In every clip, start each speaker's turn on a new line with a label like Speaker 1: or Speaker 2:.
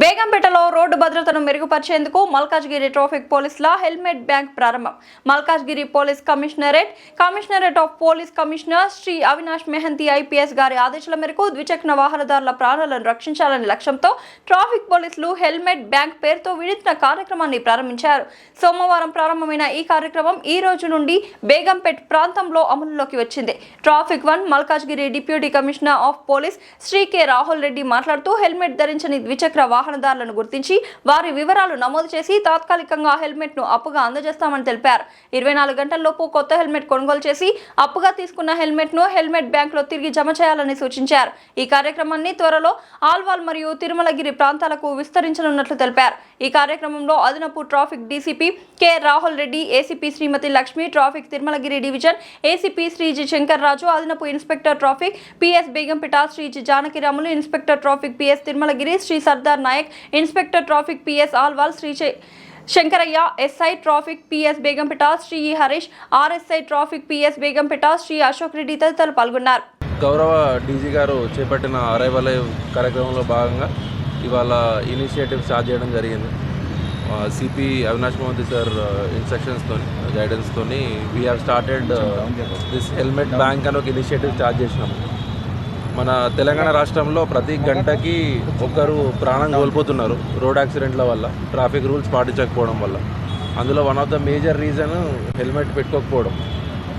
Speaker 1: బేగంపేటలో రోడ్డు భద్రతను మెరుగుపరిచేందుకు మల్కాజ్గిరి ట్రాఫిక్ పోలీసుల హెల్మెట్ బ్యాంక్ ప్రారంభం. Malkajgiri police commissionerate of police commissioner Shri Avinash Mohanty IPS గారి ఆదేశాల మేరకు ద్విచక్ర వాహనదారుల ప్రాణాలను రక్షించాలనే లక్ష్యంతో ట్రాఫిక్ పోలీసులు హెల్మెట్ బ్యాంక్ పేరుతో వినూత్న కార్యక్రమాన్ని ప్రారంభించారు. సోమవారం ప్రారంభమైన ఈ కార్యక్రమం ఈ రోజు నుండి బేగంపేట్ ప్రాంతంలో అమలులోకి వచ్చింది. Traffic 1 Malkajgiri deputy commissioner of police Shri K Rahul Reddy మాట్లాడుతూ హెల్మెట్ ధరించని ద్విచక్ర వాహనదారులను గుర్తించి వారి వివరాలు నమోదు చేసి తాత్కాలికంగా హెల్మెట్ ను అప్పుగా అందజేస్తామని తెలిపారు. 24 గంటల్లోపు కొత్త హెల్మెట్ కొనుగోలు చేసి అప్పుగా తీసుకున్న హెల్మెట్ ను హెల్మెట్ బ్యాంక్ లో తిరిగి జమ చేయాలని సూచించారు. ఈ కార్యక్రమాన్ని త్వరలో ఆల్వాల్ మరియు తిరుమలగిరి ప్రాంతాలకు విస్తరించనున్నట్లు తెలిపారు. ఈ కార్యక్రమంలో అదనపు traffic DCP K Rahul Reddy, ACP Srimathi Lakshmi, traffic Tirumalagiri division ACP Sri G Shankar Raju, అదనపు inspector traffic PS Begumpet Sri G Janakiramulu, inspector traffic PS Tirumalagiri Sri Sardar Nayak, inspector traffic PS Alwal Sri Shankaraiah, SI traffic PS Begumpet Sri Harish, RSI traffic PS Begumpet Sri Ashok Reddy తదితరులు పాల్గొన్నారు.
Speaker 2: గౌరవ డీజీ గారు చేపట్టిన అరైవల్ కార్యక్రమంలో భాగంగా ఇవాళ ఇనిషియేటివ్ స్టార్ట్ చేయడం జరిగింది. సిపి అవినాష్ మోహంతి సార్ ఇన్స్ట్రక్షన్స్తో గైడెన్స్తో we have started this helmet bank అని ఒక ఇనిషియేటివ్ స్టార్ట్ చేసినాము. మన తెలంగాణ రాష్ట్రంలో ప్రతి గంటకి ఒకరు ప్రాణం కోల్పోతున్నారు రోడ్ యాక్సిడెంట్ల వల్ల, ట్రాఫిక్ రూల్స్ పాటించకపోవడం వల్ల. అందులో one of the major reason helmet పెట్టుకోకపోవడం.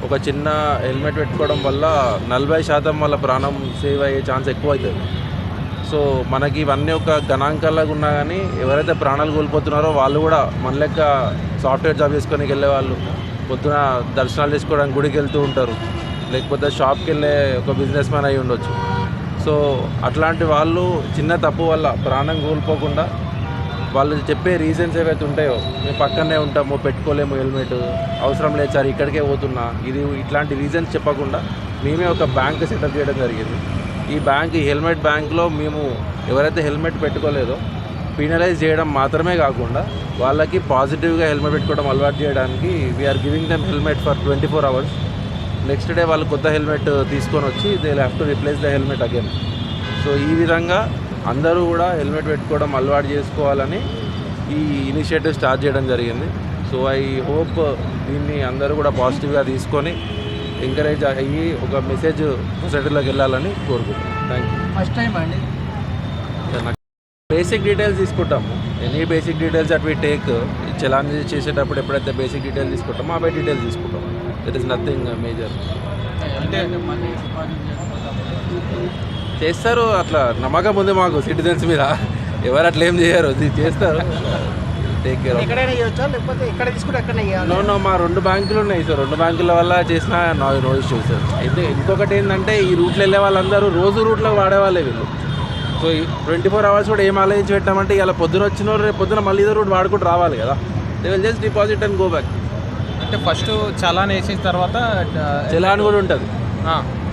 Speaker 2: ఒక చిన్న హెల్మెట్ పెట్టుకోవడం వల్ల 40% వాళ్ళ ప్రాణం సేవ్ అయ్యే ఛాన్స్ ఎక్కువ అవుతుంది. సో మనకి ఇవన్నీ ఒక గణాంకాలాగా ఉన్నా కానీ ఎవరైతే ప్రాణాలు కోల్పోతున్నారో వాళ్ళు కూడా మన లెక్క సాఫ్ట్వేర్ జాబ్ చేసుకొని వెళ్ళే వాళ్ళు, పొద్దున దర్శనాలు చేసుకోవడానికి గుడికి వెళ్తూ ఉంటారు, లేకపోతే షాప్కి వెళ్ళే ఒక బిజినెస్ మ్యాన్ అయి ఉండొచ్చు. సో అట్లాంటి వాళ్ళు చిన్న తప్పు వల్ల ప్రాణం కోల్పోకుండా వాళ్ళు చెప్పే రీజన్స్ ఏవైతే ఉంటాయో, మేము పక్కనే ఉంటాము, పెట్టుకోలేము హెల్మెట్, అవసరం లేదు సార్ ఇక్కడికే పోతున్నా, ఇట్లాంటి రీజన్స్ చెప్పకుండా మేమే ఒక బ్యాంక్ సెటప్ చేయడం జరిగింది. ఈ బ్యాంక్, ఈ హెల్మెట్ బ్యాంక్లో మేము ఎవరైతే హెల్మెట్ పెట్టుకోలేదో పీనలైజ్ చేయడం మాత్రమే కాకుండా వాళ్ళకి పాజిటివ్గా హెల్మెట్ పెట్టుకోవడం అలవాటు చేయడానికి we're giving them helmet for 24 hours. Next day వాళ్ళు కొత్త హెల్మెట్ తీసుకొని వచ్చి they have to replace the helmet again. So ఈ విధంగా అందరూ కూడా హెల్మెట్ పెట్టుకోవడం అలవాటు చేసుకోవాలని ఈ ఇనిషియేటివ్ స్టార్ట్ చేయడం జరిగింది. సో ఐ హోప్ దీన్ని అందరూ కూడా పాజిటివ్గా తీసుకొని ఎంకరేజ్ అయ్యి ఒక మెసేజ్ సొసైటీలోకి వెళ్ళాలని కోరుకుంటున్నాను. Thank you.
Speaker 3: ఫస్ట్ టైం అండి
Speaker 2: బేసిక్ డీటెయిల్స్ తీసుకుంటాము. Any basic details at we take. Challan చేసేటప్పుడు ఎప్పుడైతే బేసిక్ డీటెయిల్స్ తీసుకుంటామో అవే డీటెయిల్స్ తీసుకుంటాం. That is nothing major. చేస్తారు, అట్లా నమ్మకం ఉంది మాకు సిటిజన్స్ మీద. ఎవరు అట్లా ఏం చేయరు, చేస్తారు. Take care. నో మా 2 బ్యాంకులు ఉన్నాయి సార్. 2 బ్యాంకుల వల్ల చేసిన నో ఇష్యూ సార్. అయితే ఇంకొకటి ఏంటంటే ఈ రూట్లో వెళ్ళే వాళ్ళందరూ రోజు రూట్లో వాడేవాళ్ళే వీళ్ళు. సో 24 hours కూడా ఏం ఆలోచించి పెట్టామంటే ఇలా పొద్దున వచ్చిన రేపు పొద్దున మళ్ళీ ఇదే రూట్ వాడుకుంటూ రావాలి కదా. They will just deposit and go back.
Speaker 3: అంటే ఫస్ట్ చలాన్ వేసిన తర్వాత
Speaker 2: చలాన్ కూడా ఉంటుంది,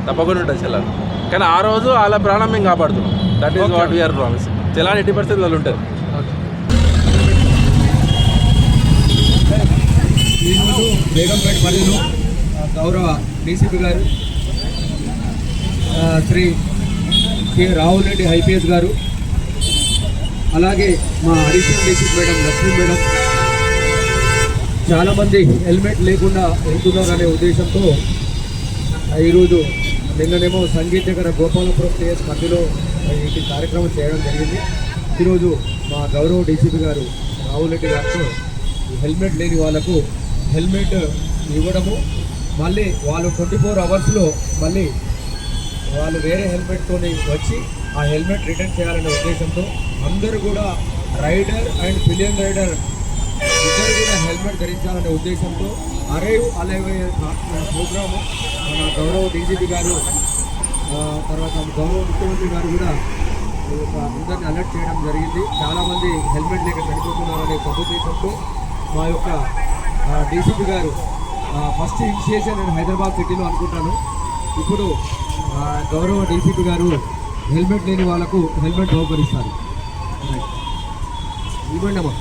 Speaker 2: తప్పకుండా ఉంటుంది చలాన్. కానీ ఆ రోజు వాళ్ళ ప్రాణం మేము కాపాడుతున్నాం. That is what we are promise. Challan 80% వాళ్ళు ఉంటుంది.
Speaker 4: ఈరోజు బేగంపేట పరిధిలో గౌరవ డీసీపీ గారు శ్రీ కె రాహుల్ రెడ్డి ఐపీఎస్ గారు, అలాగే మా additional DCP madam Lakshmi madam, చాలామంది హెల్మెట్ లేకుండా వెళ్తున్నారనే ఉద్దేశంతో ఈరోజు నిన్ననేమో సంగీత దగ్గర గోపాలపురం ప్లేస్ మధ్యలో ఈ కార్యక్రమం చేయడం జరిగింది. ఈరోజు మా గౌరవ డీసీపీ గారు రాహుల్ రెడ్డి గారితో హెల్మెట్ లేని వాళ్ళకు హెల్మెట్ ఇవ్వడము, మళ్ళీ వాళ్ళు 24 hours మళ్ళీ వాళ్ళు వేరే హెల్మెట్తో వచ్చి ఆ హెల్మెట్ రిటర్న్ చేయాలనే ఉద్దేశంతో అందరూ కూడా రైడర్ అండ్ పిలియన్ రైడర్ ఇద్దరు కూడా హెల్మెట్ ధరించాలనే ఉద్దేశంతో అరైవ్ ప్రోగ్రాము మన గౌరవ డీజీపీ గారు, తర్వాత గౌరవ ముఖ్యమంత్రి గారు కూడా అందరిని అలర్ట్ చేయడం జరిగింది. చాలామంది హెల్మెట్ లేక చనిపోతున్నారనే సదుద్దేశంతో మా యొక్క డీసీపీ గారు ఫస్ట్ ఇనిషియేషన్ నేను హైదరాబాద్ సిటీలో అనుకుంటాను. ఇప్పుడు గౌరవ డీసీపీ గారు హెల్మెట్ లేని వాళ్ళకు హెల్మెట్ బహుకరిస్తారు. ఇవ్వండి అమ్మా.